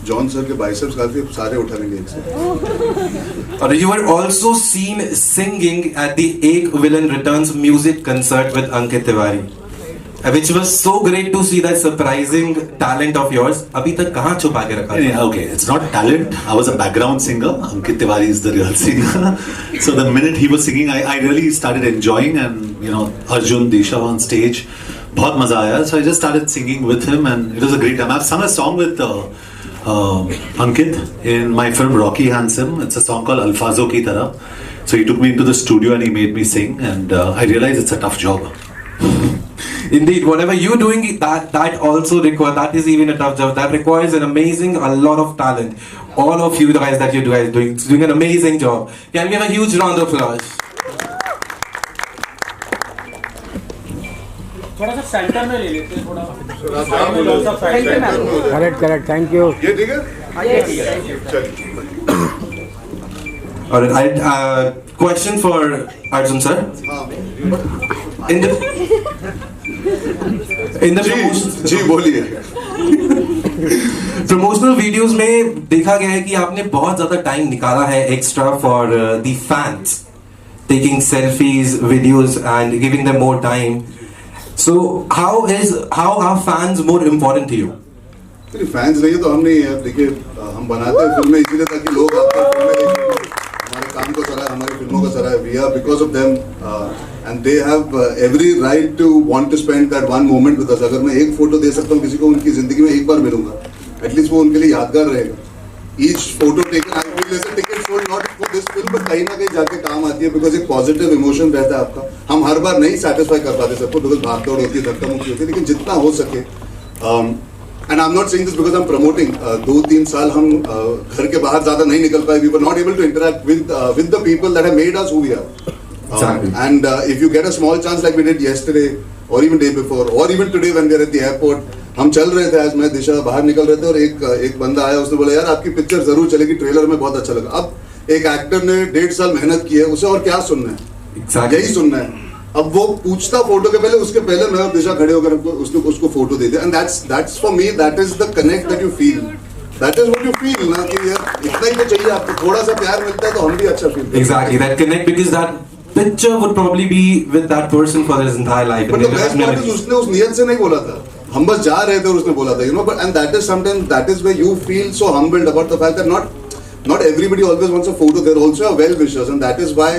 John sir के biceps काफी सारे उठा लेंगे एक साथ। और you were also seen singing at the Ek Villain Returns music concert with Ankit Tiwari, which was so great to see that surprising talent of yours. अभी तक कहाँ छुपा के रखा? Okay, it's not talent. I was a background singer. Ankit Tiwari is the real singer. So the minute he was singing, I really started enjoying, and Arjun, Disha on stage, बहुत मजा आया. So I just started singing with him, and it was a great time. I've sung a song with Ankit in my film Rocky Handsome. It's a song called Alfazo Ki Tarah. So he took me into the studio and he made me sing, and I realized it's a tough job. Indeed, whatever you're doing, that also requires, that is even a tough job. That requires a lot of talent. All of you guys that you guys doing an amazing job. Can we have a huge round of applause? थोड़ा सा centre में ले लेते हैं, थोड़ा correct thank you. ये ठीक है? चलिए. Alright, question for Arjun sir. In the जी बोलिए. promotional videos में देखा गया है कि आपने बहुत ज्यादा टाइम निकाला है extra for the fans, taking selfies, videos and giving them more time. So how are fans more important to you? Fans नहीं है तो हम नहीं है. देखिए हम बनाते हैं फिल्में इसीलिए ताकि लोग आकर फिल्में देखें, हमारे काम को सराहे, हमारी फिल्मों को सराहे. We are because of them and they have every right to want to spend that one moment with us. अगर मैं एक फोटो दे सकता हूँ किसी को, उनकी जिंदगी में एक बार मिलूंगा, एटलीस्ट वो उनके लिए यादगार रहेगा. Each photo taken, I feel as a ticket sold not for this film, but कहीं ना कहीं जाके काम आती है, because एक positive emotion रहता है आपका. हम हर बार नहीं satisfy कर पाते सबको, because भागदौड़ होती है, धक्का मुक्की होती है, लेकिन जितना हो सके. And I'm not saying this because I'm promoting. 2-3 साल हम घर के बाहर ज़्यादा नहीं निकल पाए. We were not able to interact with the people that have made us who we are. Exactly. And if you get a small chance like we did yesterday, or even day before, or even today when we are at the airport, हम चल रहे थे, आज मैं दिशा बाहर निकल रहे थे और एक बंदा आया, उसने बोला यार आपकी पिक्चर जरूर चलेगी, ट्रेलर में बहुत अच्छा लगा. अब एक एक्टर ने 1.5 साल मेहनत की है, उसे और क्या सुनना है? Exactly. यही सुनना है. अब वो पूछता फोटो के पहले, उसके पहले मैं और दिशा खड़े होकर उसको फोटो दे दिया. And that's for me, that is the connect that you feel. That is what you feel ना, कि यार इतना ही तो चाहिए आपको. थोड़ा सा प्यार मिलता है तो हम भी अच्छा फील करते हैं. Exactly, that connect, because that picture would probably be with that person for his entire life. But the best part is उसने उस नियत से नहीं बोला था, हम बस जा रहे थे और उसने बोला था, but and that is sometimes, that is where you feel so humbled about the fact that not everybody always wants a photo. They're also a well-wishers, and that is why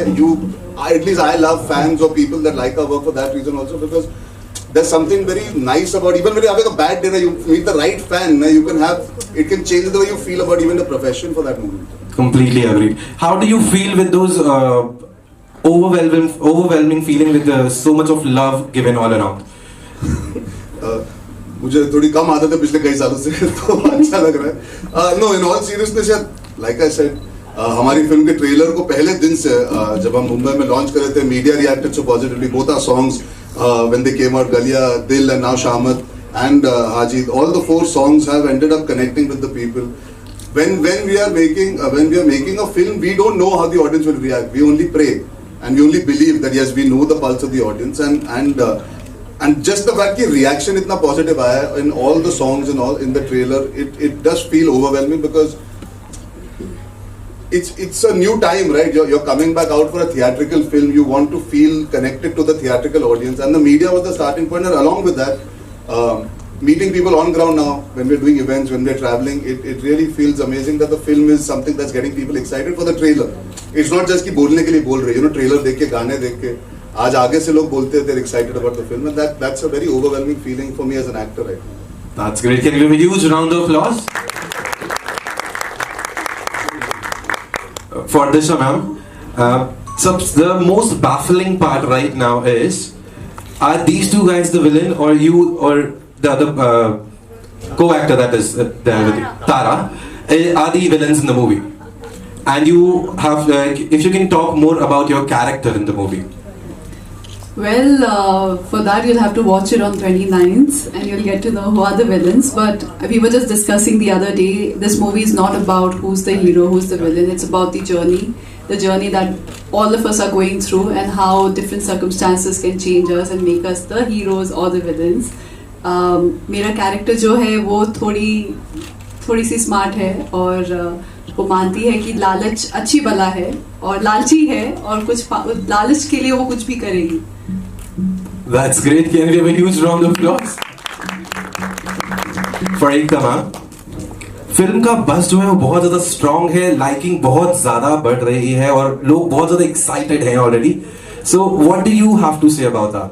at least I love fans or people that like our work for that reason also, because there's something very nice about, even when you're having a bad day, you meet the right fan, it can change the way you feel about even the profession for that moment. Completely agreed. How do you feel with those overwhelming feeling with so much of love given all around? मुझे थोड़ी कम आदत है पिछले कई सालों से, तो अच्छा लग रहा है. No, in all seriousness, like I said, हमारी फिल्म के ट्रेलर को पहले दिन से जब हम मुंबई में लॉन्च कर रहे थे, media reacted so positively. Both our songs when they came out, Galliyan, Dil and now Shaamat and Haaji, all the 4 songs have ended up connecting with the people. When we are making a film, we don't know how the audience will react. We only pray and we only believe that yes, we know the pulse of the audience, and just the fact that reaction itna positive aaya in all the songs and all in the trailer, it does feel overwhelming, because it's a new time, right? You're coming back out for a theatrical film. You want to feel connected to the theatrical audience, and the media was the starting point. And along with that, meeting people on ground now, when we're doing events, when we're traveling, it really feels amazing that the film is something that's getting people excited for the trailer. It's not just कि बोलने के लिए बोल रहे, trailer देख के, गाने देख के, आज आगे से लोग बोलते हैं, they're excited about the film, and that's a very overwhelming feeling for me as an actor right now. That's great. Can we give a huge round of applause for Disha ma'am? So the most baffling part right now is, are these two guys the villain, or you, or the other co-actor that is there with you, Tara, are the villains in the movie? And you have, if you can talk more about your character in the movie. Well, for that you'll have to watch it on 29th and you'll get to know who are the villains. But we were just discussing the other day, this movie is not about who's the hero, who's the villain. It's about the journey that all of us are going through, and how different circumstances can change us and make us the heroes or the villains. मेरा character जो है वो थोड़ी सी smart है और वो मानती है कि लालच अच्छी बला है और लालची है और लालच के लिए वो कुछ भी करेगी. That's great. Can we have a huge round of applause for Ekta ma'am? Film का बस जो है वो बहुत ज्यादा स्ट्रॉन्ग है, लाइकिंग बहुत ज्यादा बढ़ रही है और लोग बहुत ज्यादा एक्साइटेड हैं already. So what do you have to say about that?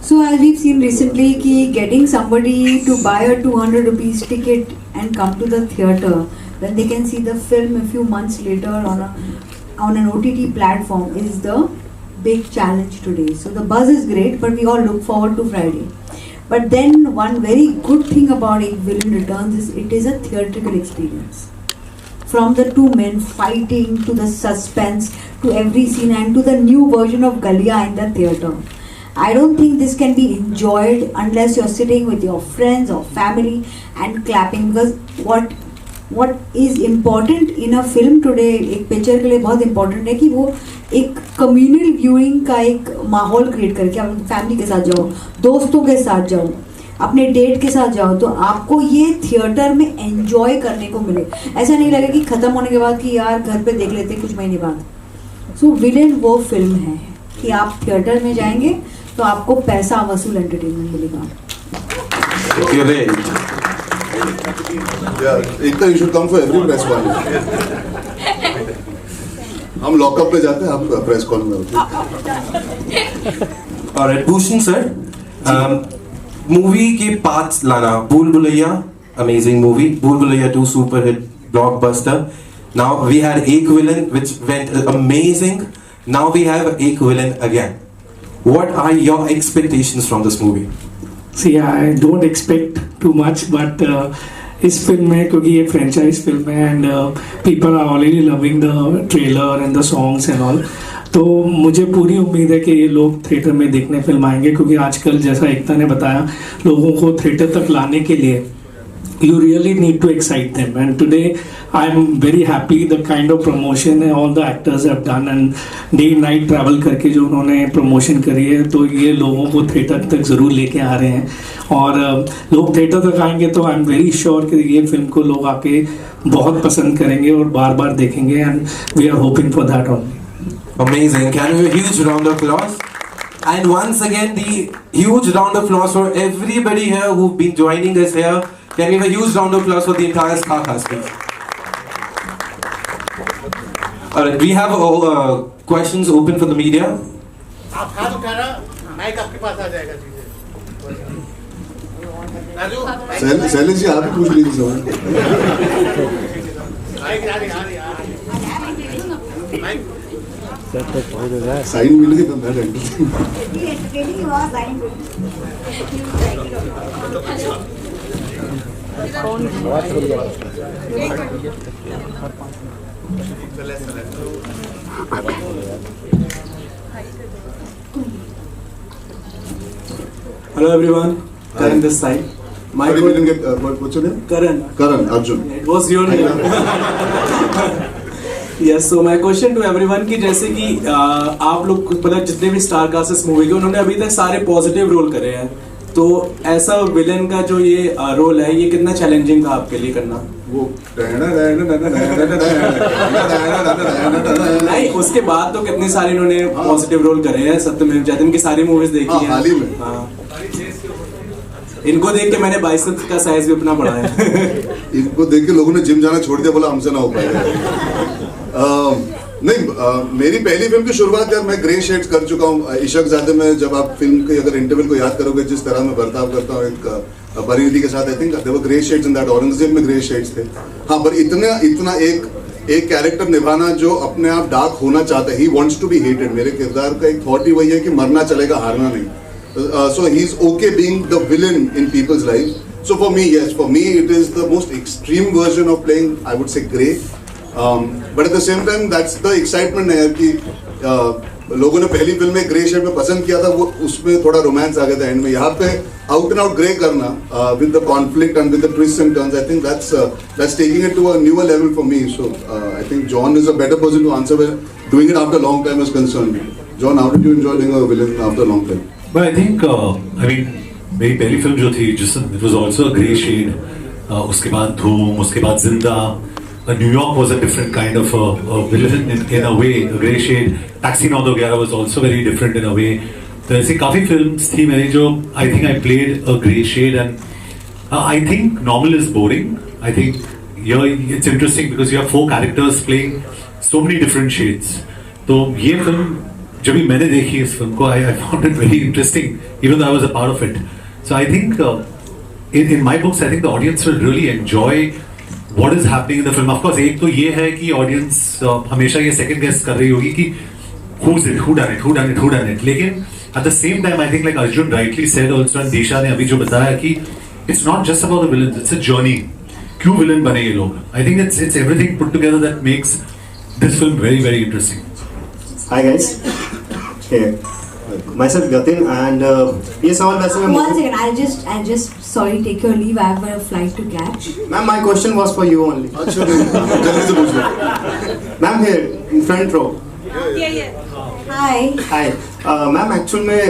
So as we've seen recently, ki getting somebody to buy a 200 rupees ticket and come to the theatre when they can see the film a few months later on an OTT platform is the big challenge today. So the buzz is great, but we all look forward to Friday. But then one very good thing about Ek Villain Returns is it is a theatrical experience. From the two men fighting to the suspense to every scene and to the new version of Galia in the theatre. I don't think this can be enjoyed unless you're sitting with your friends or family and clapping, because what is important in a film today, एक picture के लिए बहुत important है कि वो एक communal viewing का एक माहौल create करके आप फैमिली के साथ जाओ, दोस्तों के साथ जाओ, अपने डेट के साथ जाओ, तो आपको ये थिएटर में एंजॉय करने को मिले. ऐसा नहीं लगे कि ख़त्म होने के बाद कि यार घर पे देख लेते कुछ महीने बाद. सो विलेन वो फिल्म है कि आप थिएटर में जाएंगे तो आपको पैसा वसूल एंटरटेनमेंट मिलेगा. एकता, you should come for every press con. हम लॉकअप में जाते हैं, आप प्रेस कॉन में होते हैं. Alright, Bhushan sir, मूवी के पार्ट्स लाना, भूल Bhulaiyaa amazing movie, Bhool Bhulaiya 2 super hit blockbuster. Now we had Ek Villain which went amazing. Now we have Ek Villain again. What are your expectations from this movie? See, I don't expect too much, but इस film में क्योंकि ये franchise film है and people are already loving the trailer and the songs and all, तो मुझे पूरी उम्मीद है कि ये लोग थिएटर में देखने फिल्म आएंगे, क्योंकि आजकल जैसा एकता ने बताया लोगों को थिएटर तक लाने के लिए you really need to excite them, and today I'm very happy the kind of promotion all the actors have done and day night travel करके जो उन्होंने promotion करी है, तो ये लोगों को थिएटर तक ज़रूर लेके आ रहे हैं और लोग थिएटर तक आएंगे तो I'm very sure कि ये फिल्म को लोग आके बहुत पसंद करेंगे और बार बार देखेंगे, and we are hoping for that only. Amazing. Can we have a huge round of applause? And once again the huge round of applause for everybody here who've been joining us here. Can we have a huge round of applause for the entire star cast, please? Alright, we have questions open for the media. आप हाथ उठाना, mic आपके पास आ जाएगा सीधे. राजू, शैलेश जी आप ही पूछ लीजिए सवाल. माइक आ रही. माइक साइन मिल गई तो मैं rent. Hello everyone, Karan this side. Sorry, we didn't get what's your name? Karan Arjun. It was your name. Yes, so my question to everyone कि जैसे कि आप लोग मतलब जितने भी स्टार कास्ट इस मूवी के उन्होंने अभी तक सारे पॉजिटिव रोल करे हैं, तो ऐसा विलेन का जो ये रोल है ये कितना चैलेंजिंग था आपके लिए करना? वो नहीं, उसके बाद तो कितने सारे इन्होंने पॉजिटिव रोल करे हैं. सत्यमेव जयते की सारी मूवीज देखी हैं हाल ही में. हाँ, इनको देख के मैंने बाइसेप्स का साइज भी अपना बढ़ाया. इनको देख के लोगों ने जिम जाना छोड़ दिया, बोला हमसे ना हो पाएगा. नहीं, मेरी पहली फिल्म की शुरुआत यार मैं ग्रे शेड्स कर चुका हूँ. इशकजादे में जब आप फिल्म के अगर इंटरवल को याद करोगे जिस तरह मैं बर्ताव करता हूँ एक परिणति के साथ, I think there were grey shades in that. Aurangzeb में ग्रे शेड्स थे. हाँ, पर इतना एक कैरेक्टर निभाना जो अपने आप डार्क होना चाहता है. He wants to be hated. मेरे किरदार का एक थॉट ही वही है कि मरना चलेगा, हारना नहीं. So he's okay being the villain in people's lives. So for me, yes, for me it is the most extreme version of playing, I would say, grey. But at the same time, that's the excitement है कि लोगों ने पहली film में grey shade में पसंद किया था, वो उसमें थोड़ा रोमांस आ गया था एंड में. यहाँ पे आउट एंड आउट ग्रे करना with the conflict and with the twists and turns, I think that's taking it to a newer level for me. So I think John is a better person to answer when doing it after a long time is concerned. John, how did you enjoy doing a villain after a long time? But I think, I mean, मेरी पहली film जो थी, just it was also a grey shade. उसके बाद धूम, उसके बाद जिंदा. New York was a different kind of a villain in a way, a grey shade. Taxi Naught वगैरह was also very different in a way. तो ऐसी काफ़ी films थी मेरी जो I think I played a grey shade, and I think normal is boring. I think here it's interesting because you have 4 characters playing so many different shades. तो ये film जब भी मैंने देखी इस film को I found it very interesting even though I was a part of it. So I think in my books I think the audience will really enjoy what is happening in the film. Of course, एक तो ये है कि audience हमेशा ये second guess कर रही होगी कि who's it, who done it. लेकिन at the same time, I think like Arjun rightly said also, and Disha ने अभी जो बताया कि it's not just about the villains, it's a journey. क्यों villain बने ये लोग? I think it's everything put together that makes this film very very interesting. Hi guys. Hey. Myself Gatin and ये सवाल वैसे मैं One second, I'll just sorry take your leave. I have a flight to catch. Ma'am, my question was for you only. अच्छा जल्दी से पूछ लो. Ma'am here in front row. Hi. Hi. Ma'am actual में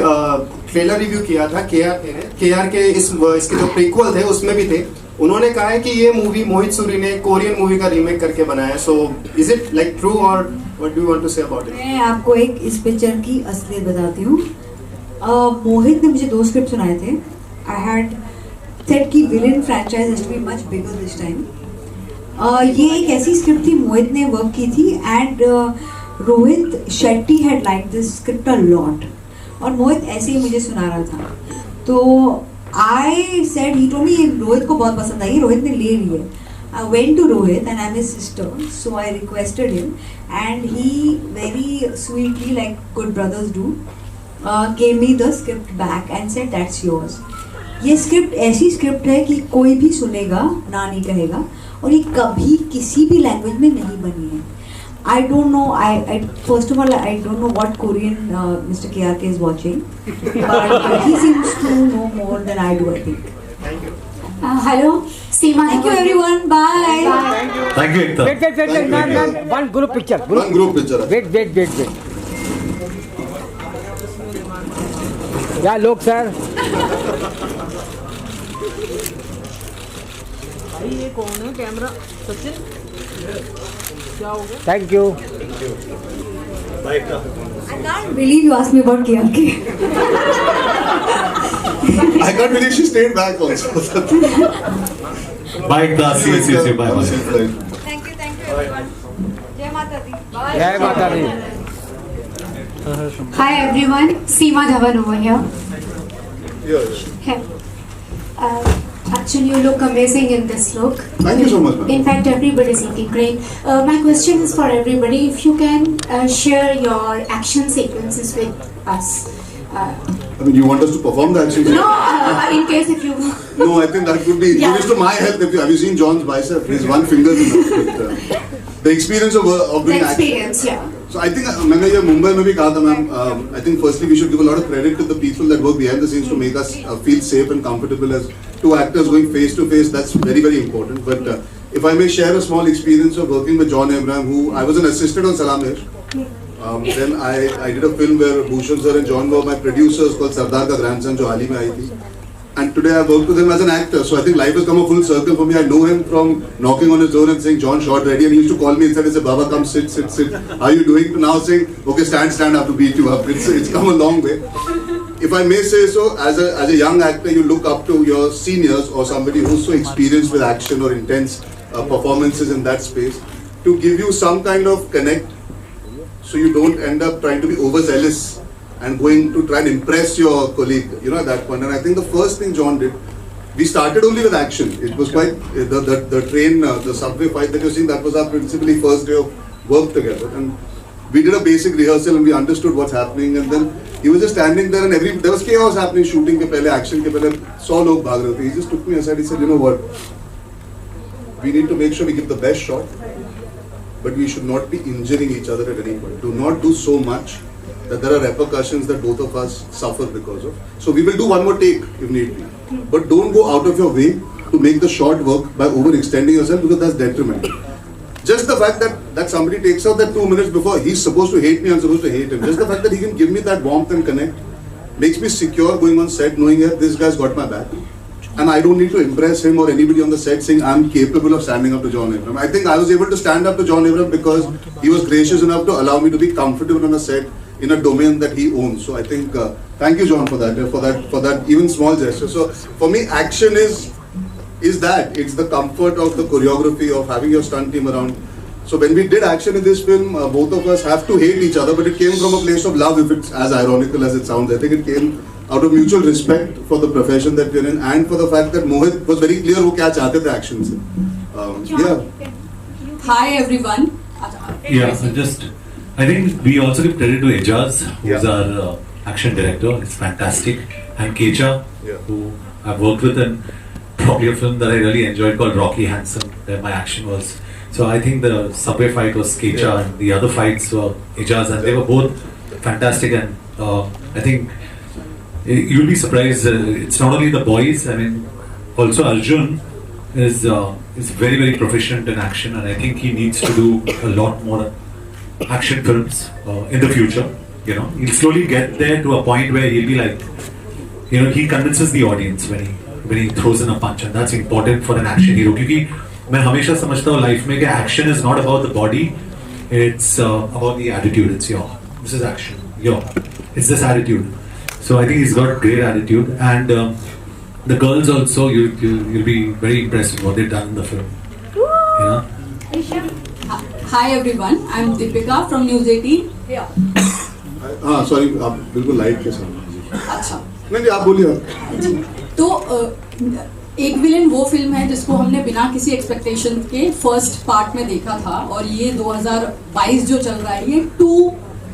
trailer review किया था KR के इसके जो प्रीक्वल थे उसमें भी थे. उन्होंने कहा है कि ये मूवी मोहित सूरी ने कोरियन मूवी का रीमेक करके बनाया है. So is it like true or what do you want to say about it? मैं आपको एक इस पिक्चर की असलियत बताती हूँ. मोहित ने मुझे 2 स्क्रिप्ट सुनाए थे. I had said कि villain franchise has to be much bigger this time. ये एक ऐसी स्क्रिप्ट थी मोहित ने वर्क की थी and Rohit Shetty had like this script a lot और मोहित ऐसे ही मुझे सुना रहा था. तो I said, he told me Rohit को बहुत पसंद आई. रोहित ने ले लिए. I went to Rohit and I'm his sister, so I requested him and he very sweetly, like good brothers do, gave me the script back and said that's yours. ये script ऐसी script है कि कोई भी सुनेगा ना नहीं कहेगा और ये कभी किसी भी लैंग्वेज में नहीं बनी है. I don't know. I first of all I don't know what Korean Mr. KRK is watching, but he seems to know more than I do. I think. Thank you. Hello, Seema. Thank you everyone. Bye. Thank you Ekta. Wait, ma'am. One group picture. One group picture. Wait. Yeah, look, sir. ये कौन है camera? Sachin क्या हो गया? Thank you. Bye Ekta. I can't believe you asked me about KRK. I can't believe she stayed back also. Bye Ekta. See you. Bye. Thank you everyone. Jai Mata Di. Bye. Jai Mata Di. Hi everyone, Seema Dhawan over here. Yes. Hey. Actually, you look amazing in this look. Thank you so much, ma'am. In fact, everybody's looking great. My question is for everybody. If you can share your action sequences with us. I mean, you want us to perform the action? No, in case if you. No, I think that would be injurious to my health. Have you seen John's bicep? His one finger is enough. The experience of doing The action. experience, yeah. So I think मैंने ये मुंबई में भी कहा था ma'am. I think firstly we should give a lot of credit to the people that work behind the scenes to make us feel safe and comfortable as 2 actors going face to face. That's very very important. But if I may share a small experience of working with John Abraham, who I was an assistant on Salam Hai. Then I did a film where Bhushan sir and John were my producers called Sardar Ka Grandson जो हाल ही में आई थी. And today I worked with him as an actor. So I think life has come a full circle for me. I know him from knocking on his door and saying, John, shot ready. And he used to call me inside and say, Baba, come sit. How are you doing? To now saying, okay, stand, I have to beat you up. It's come a long way. If I may say so, as a young actor, you look up to your seniors or somebody who's so experienced with action or intense performances in that space to give you some kind of connect so you don't end up trying to be overzealous and going to try and impress your colleague, at that point. And I think the first thing John did, we started only with action. It was quite, the train, the subway fight that you're seeing, that was our principally first day of work together. And we did a basic rehearsal and we understood what's happening. And then he was just standing there and there was chaos happening, shooting ke pehle, action ke pehle, 100 log bhag rahe the. He just took me aside, he said, you know what, we need to make sure we give the best shot, but we should not be injuring each other at any point. Do not do so much that there are repercussions that both of us suffer because of. So we will do one more take if need be. But don't go out of your way to make the shot work by overextending yourself because that's detrimental. Just the fact that somebody takes out that 2 minutes before he's supposed to hate me, I'm supposed to hate him. Just the fact that he can give me that warmth and connect makes me secure going on set knowing that this guy's got my back. and I don't need to impress him or anybody on the set saying I'm capable of standing up to John Abraham. I think I was able to stand up to John Abraham because he was gracious enough to allow me to be comfortable on a set in a domain that he owns. So I think thank you, John, for that even small gesture. So for me, action is that it's the comfort of the choreography of having your stunt team around. So when we did action in this film, both of us have to hate each other, but it came from a place of love. If it's as ironical as it sounds, I think it came out of mutual respect for the profession that we're in, and for the fact that Mohit was very clear वो क्या चाहते थे action से. Yeah. Hi everyone. Yeah, so I think we also give credit to Ejaz, who's our action director. It's fantastic, and Kecha, who I've worked with in probably a film that I really enjoyed called Rocky Handsome, where my action was. So I think the subway fight was Kecha, and the other fights were Ejaz, and they were both fantastic. And I think you'll be surprised. It's not only the boys. I mean, also Arjun is very, very proficient in action, and I think he needs to do a lot more action films in the future. You know, he'll slowly get there to a point where he'll be like, you know, he convinces the audience when he throws in a punch, and that's important for an action hero. क्योंकि मैं हमेशा समझता हूँ life में कि action is not about the body, it's about the attitude. It's this is action. It's this attitude. So I think he's got great attitude, and the girls also, you'll be very impressed with what they've done in the film. You know? Hi everyone. I'm Deepika from News 18. Yeah. हाँ sorry आप बिल्कुल light के साथ. अच्छा. नहीं आप बोलिए. तो एक विलेन वो फिल्म है जिसको हमने बिना किसी एक्सपेक्टेशन के फर्स्ट पार्ट में देखा था, और ये 2022 जो चल रहा है ये 2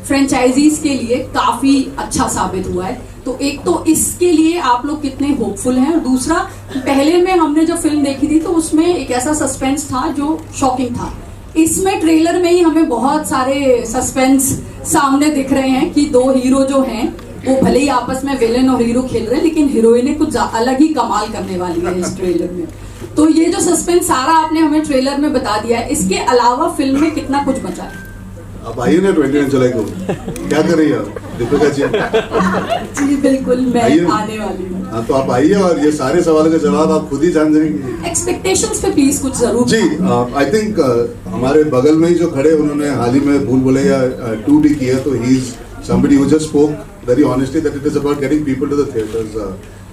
फ्रेंचाइजीज के लिए काफी अच्छा साबित हुआ है. तो एक तो इसके लिए आप लोग कितने होपफुल हैं, और दूसरा पहले में हमने जब फिल्म देखी थी तो उसमें एक ऐसा सस्पेंस था जो शॉकिंग था. इसमें ट्रेलर में ही हमें बहुत सारे सस्पेंस सामने दिख रहे हैं कि 2 हीरो जो हैं वो भले ही आपस में विलेन और हीरो खेल रहे हैं, लेकिन हीरोइनें कुछ अलग ही कमाल करने वाली है इस ट्रेलर में. तो ये जो सस्पेंस सारा आपने हमें ट्रेलर में बता दिया है, इसके अलावा फिल्म में कितना कुछ बचा है? अब आइए ना 29 जुलाई को. क्या कर रही है दीपिका जी? जी बिल्कुल, मैं आने वाली हूँ. हाँ तो आप आइए और ये सारे सवालों के जवाब आप खुद ही जान जाएंगे. एक्सपेक्टेशंस पे प्लीज कुछ जरूर. जी आई थिंक हमारे बगल में ही जो खड़े उन्होंने हाल ही में भूल भुलैया 2 भी किया, तो he is somebody who just spoke very honestly that it is about getting people to the theaters.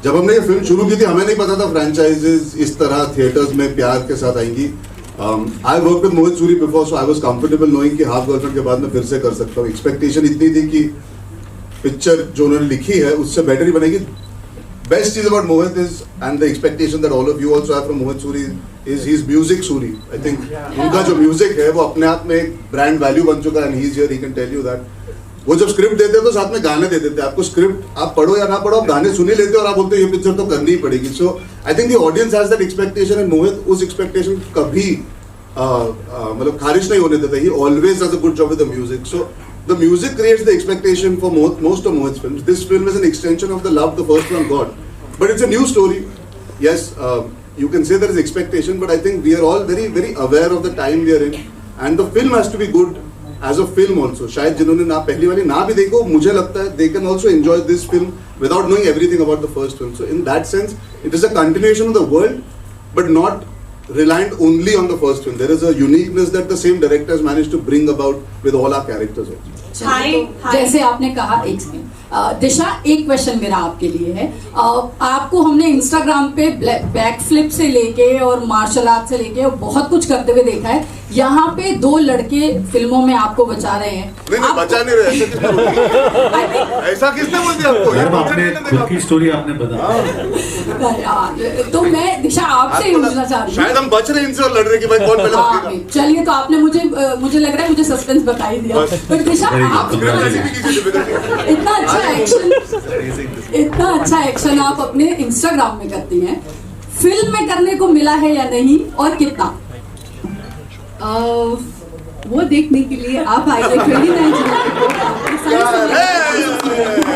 जब हमने ये फिल्म शुरू की थी हमें नहीं पता था फ्रेंचाइजेस इस तरह थिएटर्स में प्यार के साथ आएंगी. I worked with Mohit Suri before, so I was comfortable knowing कि हाफ गर्लफ्रेंड के बाद मैं फिर से कर सकता हूँ. एक्सपेक्टेशन इतनी थी कि पिक्चर जो उन्होंने लिखी है उससे बेटर ही बनेगी. Best चीज about Mohit is, and the expectation that all of you also have from Mohit Suri is his music Suri. I think उनका जो म्यूजिक है वो अपने आप में एक ब्रांड वैल्यू बन चुका है, and he is here, he can tell you that. वो जब स्क्रिप्ट देते हैं तो साथ में गाने दे देते हैं. आपको स्क्रिप्ट आप पढ़ो या ना पढ़ो, आप गाने सुन ही लेते हो और आप बोलते हो ये पिक्चर तो करनी ही पड़ेगी. So I think the audience has that expectation, and Mohit उस एक्सपेक्टेशन कभी मतलब खारिज नहीं होने देता. He always does a good job with the music. So the music creates the expectation for most of Mohit's films. This film is an extension of the love the first one got, but it's a new story. Yes, you can say there is expectation, but I think we are all very, very aware of the time we are in, and the film has to be good as a film also. शायद जिन्होंने ना पहली वाली ना भी देखो, मुझे लगता है they can also enjoy this film without knowing everything about the first film. So in that sense, it is a continuation of the world, but not reliant only on the first film. There is a uniqueness that the same director has managed to bring about with all our characters also. जैसे आपने कहा, एक second दिशा, एक question मेरा आपके लिए है. आपको हमने इंस्टाग्राम पे बैक फ्लिप से लेके और मार्शल आर्ट से लेके और बहुत कुछ करते हुए देखा है. यहाँ पे 2 लड़के फिल्मों में आपको बचा रहे हैं. नहीं बचा नहीं रहे. ऐसा किसने बोल दिया आपको? यार आपने खुद की स्टोरी आपने बताया. तो मैं दिशा आपसे पूछना चाह रही हूँ, शायद हम बच रहे हैं इनसे और लड़ रहे कि भाई कौन पहले भागेगा. चलिए, तो आपने मुझे लग रहा है मुझे सस्पेंस बता ही दिया. पर दिशा, इतना अच्छा एक्शन आप अपने इंस्टाग्राम में करती हैं, फिल्म में करने को मिला है या नहीं, और कितना? वो देखने के लिए आप आइए 29 जुलाई को.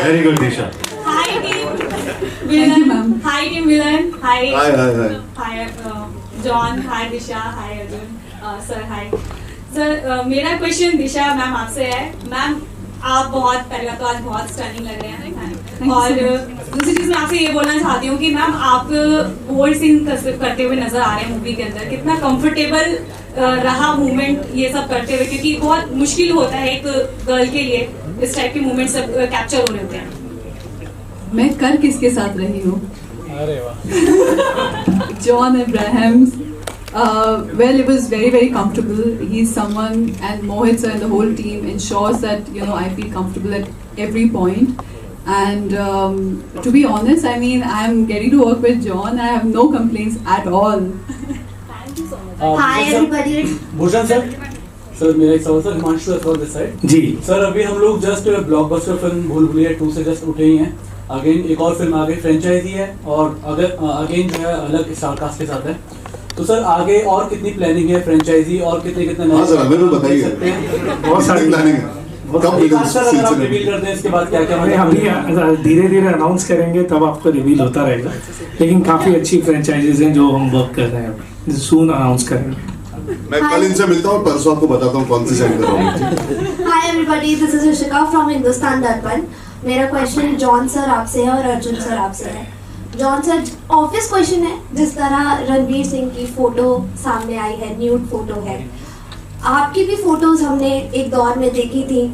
वेरी गुड दिशा. हाय टीम मैम. हाय टीम विलन. हाय हाय जॉन. हाय दिशा. हाय अर्जुन सर. Hi sir. मेरा क्वेश्चन दिशा मैम आपसे है. मैम आप बहुत, पहले तो आज बहुत स्टनिंग लग रहे हैं. और दूसरी चीज मैं आपसे ये बोलना चाहती हूँ कि मैम आप बोल्ड सीन करते हुए नजर आ रहे हैं मूवी के अंदर, कितना कंफर्टेबल रहा मूवमेंट ये सब करते हुए, क्योंकि बहुत मुश्किल होता है एक गर्ल के लिए इस टाइप के मूवमेंट सब कैप्चर हो रहे होते हैं। मैं कर किसके साथ रही हूँ? अरे वाह। John Abraham. Well, it was very comfortable. He's someone, and Mohit sir and the whole team ensures that I feel comfortable at every point. And to be honest, I mean, I'm getting to work with John. I have no complaints at all. Thank you so much. Hi everybody. Bhushan sir, मेरा एक सवाल sir, Himanshu from this side. जी sir, अभी हम लोग just blockbuster film भूल भुलैया 2 से just उठे ही हैं। अगेन एक और फिल्म आगे फ्रेंचाइजी है और अगर अगेन जो है अलग स्टार कास्ट के साथ है, तो सर आगे और कितनी प्लानिंग है फ्रेंचाइजी और कितने हाँ सर, हमें भी बताइए। बहुत सारी प्लानिंग है। सर अगर आप रिवील कर दें इसके बाद क्या क्या अरे अभी धीरे धीरे अनाउंस करेंगे तब आपको रिवील होता रहेगा, लेकिन काफ़ी अच्छी फ्रेंचाइजीज हैं जो हम वर्क कर रहे हैं, सून अनाउंस करेंगे। मैं कल इनसे मिलता हूँ, परसों आपको बताता हूँ कौन सी सेंड करूँगा। Hi everybody, this is Ishika from Hindustan Darpan. मेरा क्वेश्चन जॉन सर आपसे है और अर्जुन सर आपसे है। जॉन सर, ऑब्वियस क्वेश्चन है, जिस तरह रणवीर सिंह की फोटो सामने आई है, न्यूड फोटो है, आपकी भी फोटोज हमने एक दौर में देखी थी।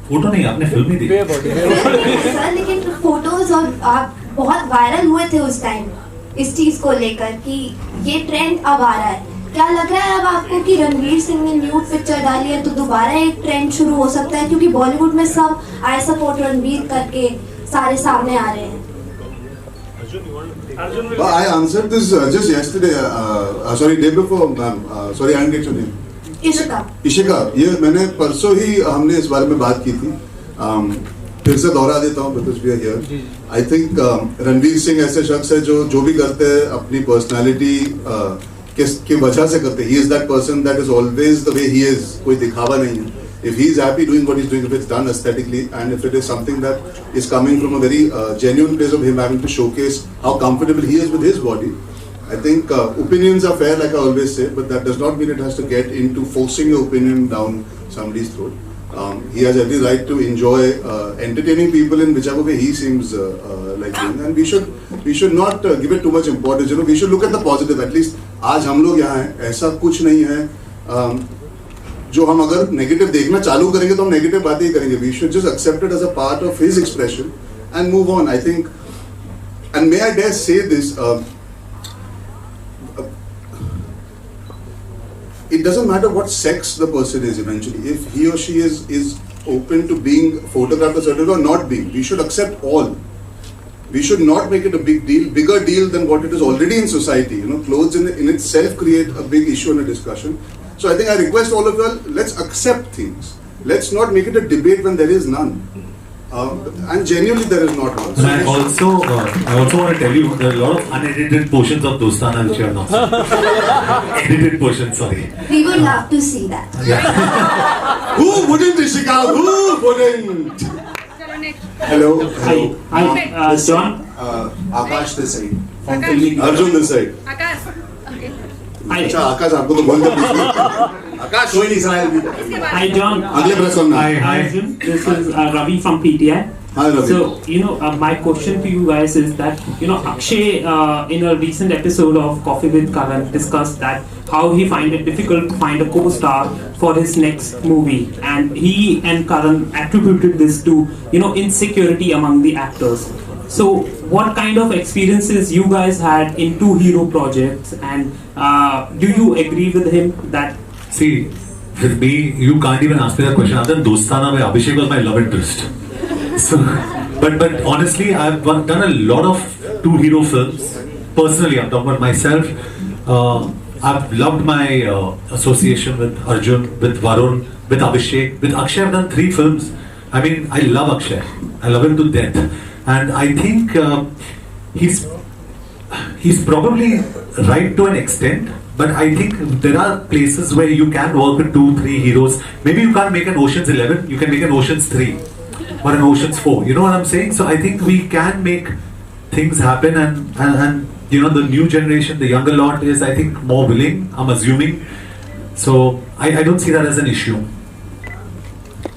फोटो नहीं, आपने फिल्म ही देखी सर, लेकिन फोटोज और आप बहुत वायरल हुए थे उस टाइम इस चीज को लेकर कि ये ट्रेंड अब आ रहा है। क्या लग रहा है अब आपको कि रणवीर सिंह ने न्यूड पिक्चर डाली है तो दोबारा एक ट्रेंड शुरू हो सकता है, क्योंकि बॉलीवुड में सब आई सपोर्ट रणवीर करके सारे सामने आ रहे हैं। I answered this just yesterday. Sorry, day before, ma'am. Sorry, I didn't get your name. Ishika, ये मैंने परसों ही हमने इस बारे में बात की थी। फिर से दोहरा देता हूँ because we are here. I think Ranveer Singh ऐसे शख्स है जो भी करते हैं अपनी पर्सनालिटी की वजह से करते हैं। He is that person that is always the way he is. कोई दिखावा नहीं है। If he is happy doing what he's doing, if it's done aesthetically, and if it is something that is coming from a very genuine place of him having to showcase how comfortable he is with his body, I think opinions are fair, like I always say, but that does not mean it has to get into forcing your opinion down somebody's throat. He has every right to enjoy entertaining people in whichever way he seems like doing, and we should not give it too much importance. We should look at the positive. At least आज हम लोग यहाँ हैं, ऐसा कुछ नहीं है जो हम अगर नेगेटिव देखना चालू करेंगे तो हम नेगेटिव बातें ही करेंगे। We should just accept it as a part of his expression and move on. I think, and may I dare say this, it doesn't matter what sex the person is eventually. If he or she is open to being photographed a certain way or not being, we should accept all. We should not make it a big deal, bigger deal than what it is already in society. Clothes in itself create a big issue and a discussion. So I think I request all of you all, let's accept things. Let's not make it a debate when there is none. And genuinely there is not one. And I also want to tell you there are a lot of unedited portions of Dostana which are not edited portions. Sorry. We would love to see that. Who wouldn't, Ishika? Who wouldn't? Hello. Hi, John. Akash this side. From Arjun this side. Akash, okay. अच्छा आकाश आपको तो बोल दे। आकाश कोई नहीं सुनाया। Hi, John. अगले प्रश्न में। Hi, Arjun. This is Ravi from PTI. Hi, Ravi. So, my question to you guys is that, Akshay in a recent episode of Coffee with Karan discussed that how he find it difficult to find a co-star for his next movie, and he and Karan attributed this to, insecurity among the actors. So, what kind of experiences you guys had in two hero projects, and do you agree with him that? See, with me, you can't even ask me that question. Other than Dostana, where Abhishek was my love interest. So, but honestly, I've done a lot of two hero films. Personally, I'm talking about myself. I've loved my association with Arjun, with Varun, with Abhishek, with Akshay. I've done 3 films. I mean, I love Akshay. I love him to death. And I think he's probably right to an extent, but I think there are places where you can work with 2-3 heroes. Maybe you can't make an Ocean's 11, you can make an Ocean's 3 or an Ocean's 4. You know what I'm saying? So I think we can make things happen, and the new generation, the younger lot is, I think, more willing, I'm assuming. So I don't see that as an issue.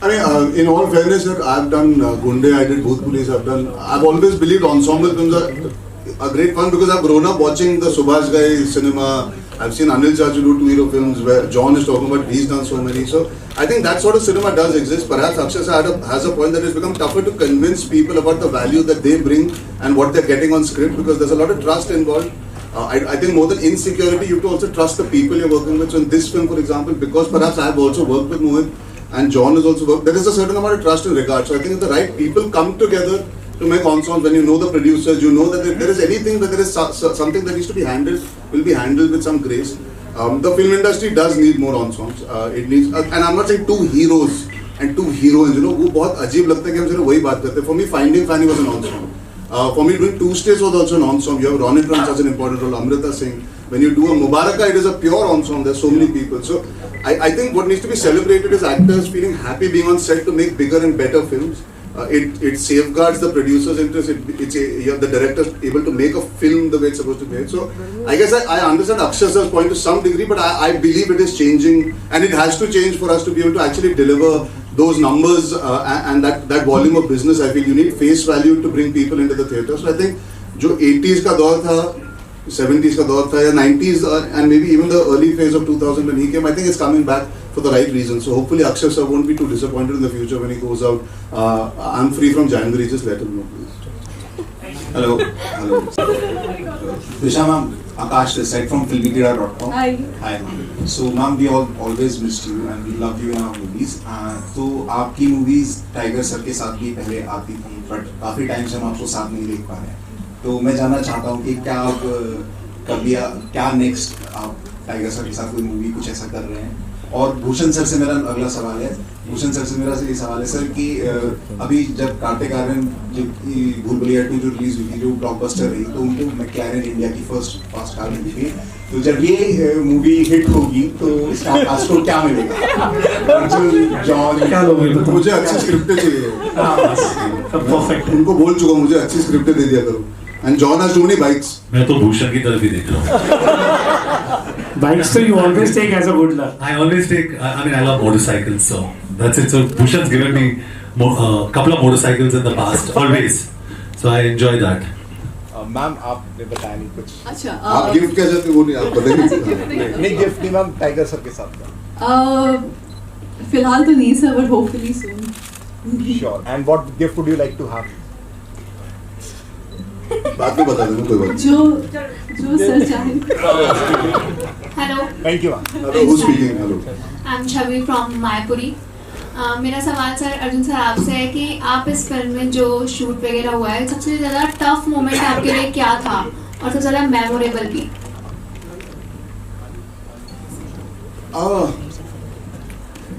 I mean, in all fairness, look, I've done Gunde, I did Bhoot Police, I've always believed ensemble films are great fun because I've grown up watching the Subhash Ghai cinema. I've seen Anil Chachu do 2 hero films where John is talking about, he's done so many. So I think that sort of cinema does exist. Perhaps Akshay has a point that it's become tougher to convince people about the value that they bring and what they're getting on script because there's a lot of trust involved. I think more than insecurity, you have to also trust the people you're working with. So in this film, for example, because perhaps I've also worked with Mohit and John has also worked, there is a certain amount of trust and regard. So I think if the right people come together to make ensembles, when you know the producers, you know that if there is anything, that there is something that needs to be handled, will be handled with some grace. The film industry does need more ensembles. It needs, and I'm not saying 2 heroes and 2 heroines, you know, वो बहुत अजीब लगता है कि हम सिर्फ वही बात करते हैं. For me, Finding Fanny was an ensemble. For me, doing 2 States was also an ensemble. You have Ronit Ram, such an important role, Amrita Singh. When you do a Mubaraka, it is a pure ensemble. There's so many people. So I think what needs to be celebrated is actors feeling happy being on set to make bigger and better films. It safeguards the producer's interest. The director able to make a film the way it's supposed to be made. So I guess I understand Akshay sir's point to some degree, but I believe it is changing, and it has to change for us to be able to actually deliver those numbers and that volume of business. I feel you need face value to bring people into the theatre. So I think जो 80s का दौर था, 70s का दौर था, या 90s and maybe even the early phase of 2000 when he came, I think it's coming back for the right reason. So hopefully Akshay sir won't be too disappointed in the future when he goes out. I'm free from January, just let him know please. Hello. Disha ma'am, Akash this side from filmikira.com. Hi. Hi ma'am. So ma'am, we always missed you and we love you in our movies. तो आपकी movies tiger sir के साथ भी पहले आती थी, but काफी time से हम आपको साथ नहीं देख पा रहे हैं. तो मैं जानना चाहता हूँ कि क्या आप कभी क्या नेक्स्ट आप टाइगर सर के साथ कोई मूवी कुछ ऐसा कर रहे हैं. और भूषण सर से मेरा अगला सवाल है. भूषण सर से मेरा ये सवाल है सर कि अभी जब कार्तिक आर्यन जो भूल भुलैया 2 जो रिलीज हुई थी, जो ब्लॉकबस्टर रही, तो उनको मैकलैरन इंडिया की फर्स्ट कार मिली थी. तो जब ये मूवी हिट होगी तो इसका कास्ट को क्या मिलेगा? अर्जुन, जॉन, क्या लोगे? मुझे अच्छी स्क्रिप्टें चाहिए. परफेक्ट. उनको बोल चुका मुझे अच्छी स्क्रिप्टें दे दिया करो. And John has too many bikes. मैं तो भूषण की तरफ ही देख रहा हूँ. Bikes, so you always take as a good luck. I always take. I mean, I love motorcycles, so that's it. So Bhushan's given me a couple of motorcycles in the past, always. So I enjoy that. Ma'am आपने बताया नहीं कुछ. अच्छा. आप gift क्या चाहते हो नहीं आप बताइए. नहीं गिफ्ट नहीं मैम, टाइगर सर के साथ. फिलहाल तो नहीं sir, but hopefully soon. Sure. And what gift would you like to have? बात में बता देना कोई बात. जो सर चाहे. Hello. Thank you. Hello, who's speaking? Hello. I'm Chavi from Mayapuri. मेरा सवाल सर अर्जुन सर आपसे है कि आप इस फिल्म में जो शूट वगैरह हुआ है, सबसे ज़्यादा टफ मोमेंट आपके लिए क्या था और सबसे ज़्यादा मेमोरेबल भी?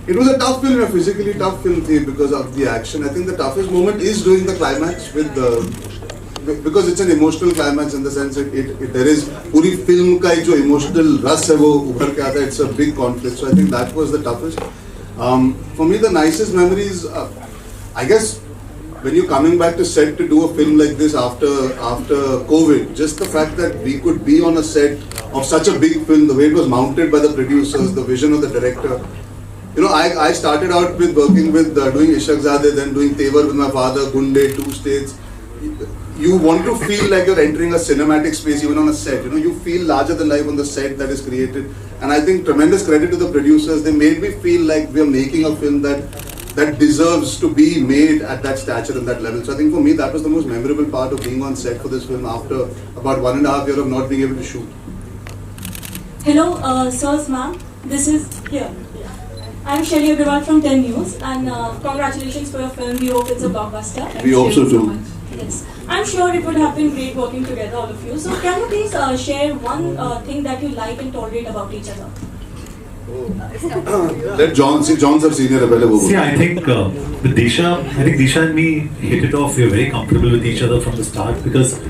It was a tough film, a physically tough film because of the action. I think the toughest moment is during the climax because it's an emotional climax in the sense there is पूरी film का एक जो emotional रस है वो उभर के आता है. It's a big conflict. So I think that was the toughest. For me, the nicest memories, I guess, when you're coming back to set to do a film like this after COVID, just the fact that we could be on a set of such a big film, the way it was mounted by the producers, the vision of the director. You know, I started out with working with doing Ishaq Zadeh, then doing Tevar with my father, Gunde, 2 States. You want to feel like you're entering a cinematic space even on a set. You know, you feel larger than life on the set that is created. And I think tremendous credit to the producers. They made me feel like we are making a film that deserves to be made at that stature and that level. So I think for me that was the most memorable part of being on set for this film after about 1.5 years of not being able to shoot. Hello, sirs, ma'am. This is here. I'm Shelly Agarwal from 10 News, and congratulations for your film. We hope it's a blockbuster. We hope so too. Yes. I'm sure it would have been great working together, all of you. So can you please share one thing that you like and tolerate about each other? Let John's our senior. See, I think with Disha and me hit it off. We're very comfortable with each other from the start because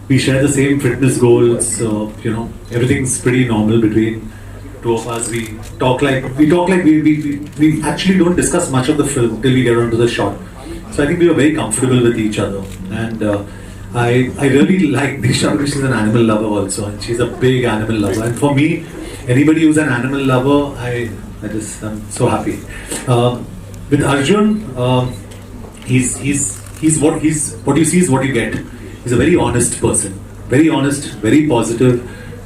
we share the same fitness goals. You know, everything's pretty normal between two of us. We talk like we actually don't discuss much of the film till we get onto the shot. So I think we were very comfortable with each other, and I really like Disha because she's an animal lover also, and she's a big animal lover. And for me, anybody who's an animal lover, I'm so happy. With Arjun, he's what you see is what you get. He's a very honest person, very honest, very positive,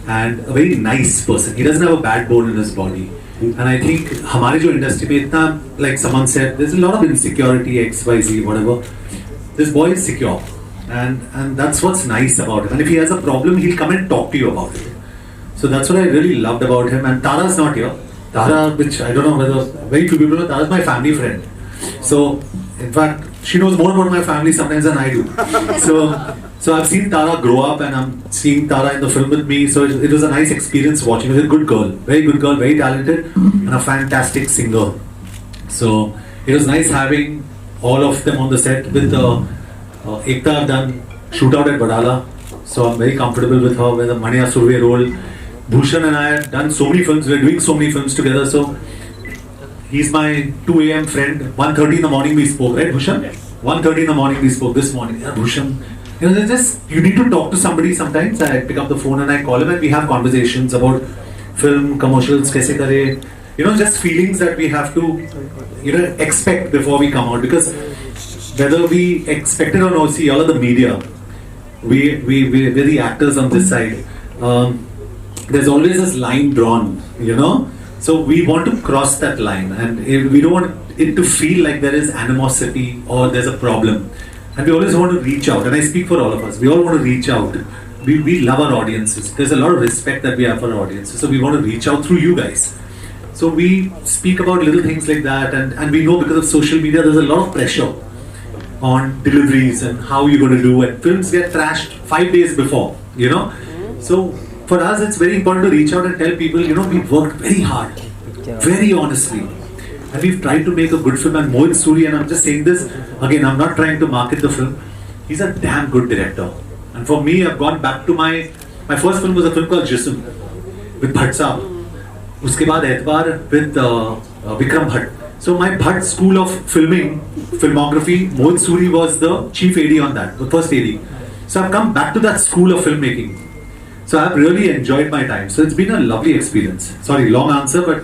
and a very nice person. He doesn't have a bad bone in his body. And I think हमारे जो industry में इतना, like someone said, there's a lot of insecurity, XYZ, whatever. This boy is secure, and that's what's nice about him. And if he has a problem, he'll come and talk to you about it. So that's what I really loved about him. And Tara's not here. Tara, which I don't know whether very few people know, Tara's my family friend. So in fact, she knows more about my family sometimes than I do. So I've seen Tara grow up, and I'm seeing Tara in the film with me. So it was a nice experience watching. She's a good girl, very talented, and a fantastic singer. So it was nice having all of them on the set. With Ekta, I've done Shootout at Badala, so I'm very comfortable with her. With the Manya Surve role, Bhushan and I have done so many films. We're doing so many films together. So he's my 2 a.m. friend. 1:30 in the morning we spoke, right, Bhushan? 1:30 in the morning we spoke this morning. Yeah, Bhushan. You know, you need to talk to somebody sometimes. I pick up the phone and I call him, and we have conversations about film, commercials, kaise kare. You know, just feelings that we have to, expect before we come out. Because whether we expect it or not, see, all of the media, we're the actors on this side. There's always this line drawn, So we want to cross that line, and we don't want it to feel like there is animosity or there's a problem. And we always want to reach out, and I speak for all of us. We all want to reach out. We love our audiences. There's a lot of respect that we have for our audiences, so we want to reach out through you guys. So we speak about little things like that, and we know because of social media, there's a lot of pressure on deliveries and how you're going to do, and films get trashed 5 days before, So for us, it's very important to reach out and tell people, we've worked very hard, very honestly. And we've tried to make a good film. And Mohit Suri, and I'm just saying this, again, I'm not trying to market the film. He's a damn good director. And for me, I've gone back to my first film was a film called Jism with Bhatt Saab. Uske baad Etbar with Vikram Bhatt. So my Bhatt school of filmography, Mohit Suri was the chief AD on that, the first AD. So I've come back to that school of filmmaking. So I've really enjoyed my time. So it's been a lovely experience. Sorry, long answer, but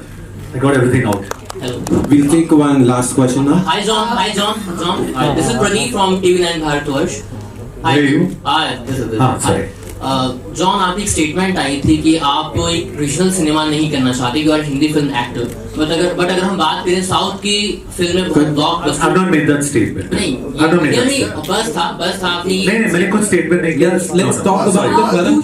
I got everything out. Hello. We'll take one last question now. Hi John. This is Pradeep from TV9 Bharatvarsh. Hi. Hi. This is sorry. John, आपकी एक statement आई थी कि आप एक regional cinema नहीं करना चाहते, you are Hindi film actor, but अगर हम बात करें साउथ की फिल्में blockbuster, I've not made that statement. नहीं, बस था आपने नहीं, मैंने कुछ स्टेटमेंट नहीं किया. Let's talk about the current